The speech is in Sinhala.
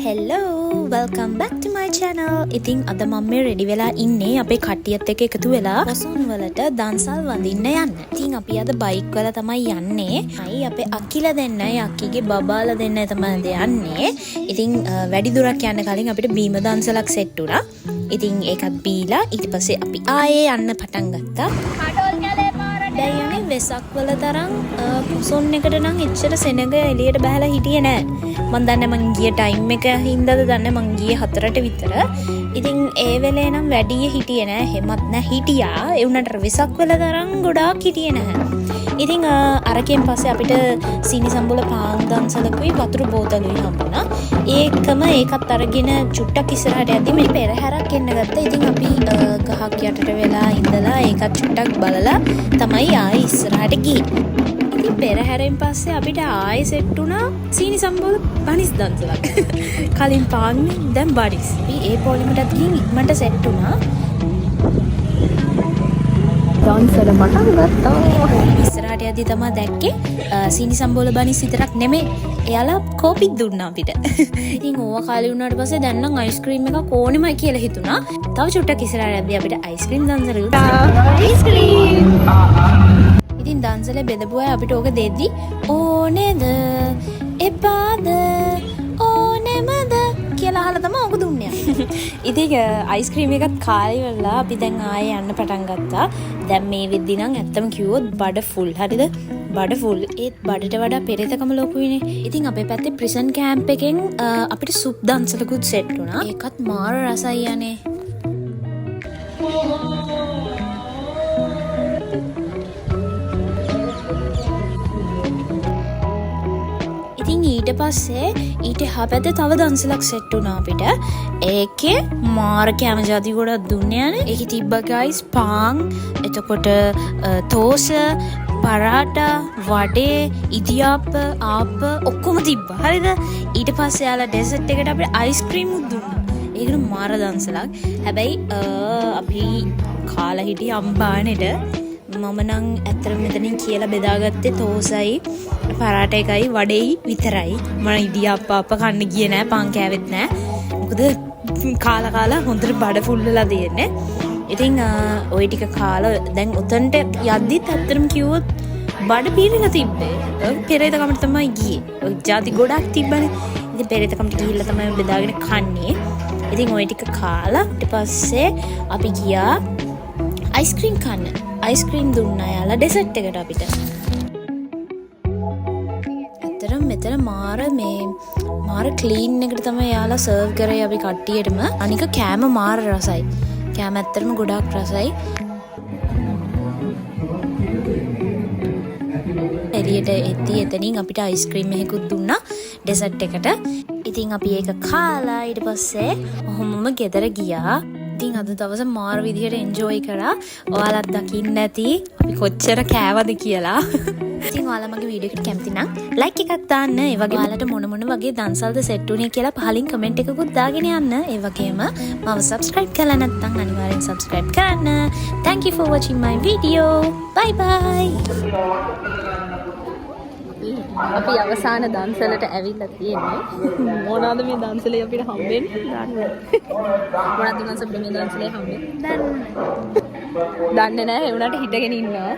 Hello, welcome back to my channel. ඉතින් අද මම මේ රෙඩි වෙලා ඉන්නේ අපේ කට්ටියත් එක්ක එකතු වෙලා පොසොන් වලට දන්සල් වඳින්න යන්න. ඉතින් අපි අද බයික් වල තමයි යන්නේ. අයි අපේ අක්කිලා දෙන්නයි අක්කිගේ බබාලා දෙන්නයි තමයි යන්නේ. ඉතින් වැඩි දුරක් යන්න කලින් අපිට බීම දන්සලක් සෙට් වුණා. ඉතින් ඒකත් බීලා ඊට පස්සේ අපි ආයේ යන්න පටන් ගත්තා. දැන් යන්නේ වෙසක් වල තරම් පොසොන් එකට නම් එච්චර සෙනග එළියට බහලා හිටියේ නෑ. මම දන්නේ මං ගිය ටයිම් එක හින්දාද දන්නේ මං ගියේ 4ට විතර. ඉතින් ඒ වෙලේ නම් වැඩි හිටියේ නෑ. හැමත් නෑ හිටියා. ඒ උනට වෙසක් වල තරම් ගොඩාක් හිටියේ නෑ. ඉතින් අරකින් පස්සේ අපිට සීනි සම්බුල පාන් දන්සලකුයි වතුර බෝතලුයි හම්බුණා. ඒකත් අරගෙන චුට්ටක් ඉස්සරහට යද්දි මේ පෙරහැරක් එන්න ගත්තා. ඉතින් අපි ගහක් යටට වෙලා ඉඳලා ඒකත් චුට්ටක් බලලා තමයි ආයි ඉස්සරහට ගියේ. ඉතින් පෙරහැරෙන් පස්සේ අපිට ආයෙ සෙට් වුණා සීනි සම්බෝල බනිස් දන්සලක්. කලින් පාන්නේ දැන් බනිස්. අපි ඒ පොලිමටත් ගිහින් ඉක්මනට සෙට් වුණා. දන්සල මටන් ගත්තා. ඉස්සරහට යද්දි තමයි දැක්කේ සීනි සම්බෝල බනිස් විතරක් නෙමෙයි. එයාලා කෝපිත් දුන්නා අපිට. ඉතින් ඕවා කාලේ වුණාට පස්සේ දැන් නම් අයිස්ක්‍රීම් එකක් ඕනෙමයි කියලා හිතුණා. තව චුට්ටක් ඉස්සරහට යද්දි අපිට අයිස්ක්‍රීම් දන්සල අයිස්ක්‍රීම්. ඉතින් දන්සලේ බෙදපු අය අපිට ඕක දෙද්දි ඕනේද එපාද ඕනෙමද කියලා අහලා තමයි ඕක දුන්නේ. ඉතින් අයිස්ක්‍රීම් එකත් කාලේ වෙලා අපි දැන් ආයේ යන්න පටන් ගත්තා. දැන් මේ වෙද්දි නම් ඇත්තම කිව්වොත් බඩ ෆුල්. හරිද? බඩ ෆුල්. ඒත් බඩට වඩා පෙරේතකම ලොකුයිනේ. ඉතින් අපේ පැත්තේ ප්‍රිසන් කැම්ප් එකෙන් අපිට සුප් දන්සලකුත් සෙට් වුණා. ඒකත් මාර රසයි යන්නේ. ඉතින් ඊට පස්සේ ඊට එහා පැත්තේ තව දන්සලක් සෙට් වුණා අපිට. ඒකේ මාර කැම ජාති ගොඩක් දුන්නේ යන්නේ. ඒකේ තිබ්බ ගයිස් පාන්, එතකොට තෝස, පරාටා, වඩේ, ඉදියාප්ප, ආප්ප ඔක්කොම තිබ්බා. හරිද? ඊට පස්සේ යාලා ඩෙසර්ට් එකට අපිට අයිස්ක්‍රීම් උත් දුන්නා. ඒකන මාර දන්සලක්. හැබැයි අපි කාලා හිටියේ අම්බානෙට. මම නම් ඇත්තටම මෙතනින් කියලා බෙදාගත්තේ තෝසයි පරාට එකයි වඩේයි විතරයි. මම ඉදියාප්ප කන්න ගියේ නෑ, පාන් කෑවෙත් නෑ. මොකද කාලා හොඳට බඩ ෆුල් වෙලා තියෙන්නේ. ඉතින් ওই ටික කාලා දැන් උතන්ට යද්දිත් ඇත්තටම කිව්වොත් බඩ පීරලා තිබ්බේ. පෙරේතකමට තමයි ගියේ. ඔය ಜಾති ගොඩක් තිබ්බනේ. ඉතින් පෙරේතකමට ගිහිල්ලා තමයි බෙදාගෙන කන්නේ. ඉතින් ওই ටික කාලා ඊට පස්සේ අපි ගියා අයිස්ක්‍රීම් කන්න. අයිස්ක්‍රීම් දුන්නා යාලා ඩෙසර්ට් එකට අපිට. ඇත්තටම මෙතන මාර ක්ලීන් එකට තමයි යාලා සර්ව් කරේ අපි කට්ටියටම. අනික කෑම මාර රසයි. කෑම ඇත්තටම ගොඩාක් රසයි. එළියට එතනින් අපිට අයිස්ක්‍රීම් එකකුත් දුන්නා ඩෙසර්ට් එකට. ඉතින් අපි ඒක කාලා ඊට පස්සේ ඔහොමම ගෙදර ගියා. ඉතින් අද දවස මාර විදිහට එන්ජොයි කරා. ඔයාලත් දකින්න ඇති අපි කොච්චර කෑවද කියලා. ඉතින් ඔයාලා මගේ වීඩියෝ එකට කැමති නම් ලයික් එකක් දාන්න. ඒ වගේම ඔයාලට මොන වගේ දන්සල්ද සෙට් වුනේ කියලා පහලින් කමෙන්ට් එකකුත් දාගෙන යන්න. ඒ වගේම මම සබ්ස්ක්‍රයිබ් කරලා නැත්නම් අනිවාර්යෙන් සබ්ස්ක්‍රයිබ් කරන්න. Thank you for watching my video. Bye bye. අපි අවසාන දන්සලට ඇවිල්ලා තියෙන්නේ. මොනවාද මේ දන්සලේ අපිට හම්බෙන්නේ? මොනවද දන්සල මේ දන්සලේ හම්බෙන්නේ? දන්නේ නැහැ. ඒ උනාට හිටගෙන ඉන්නවා.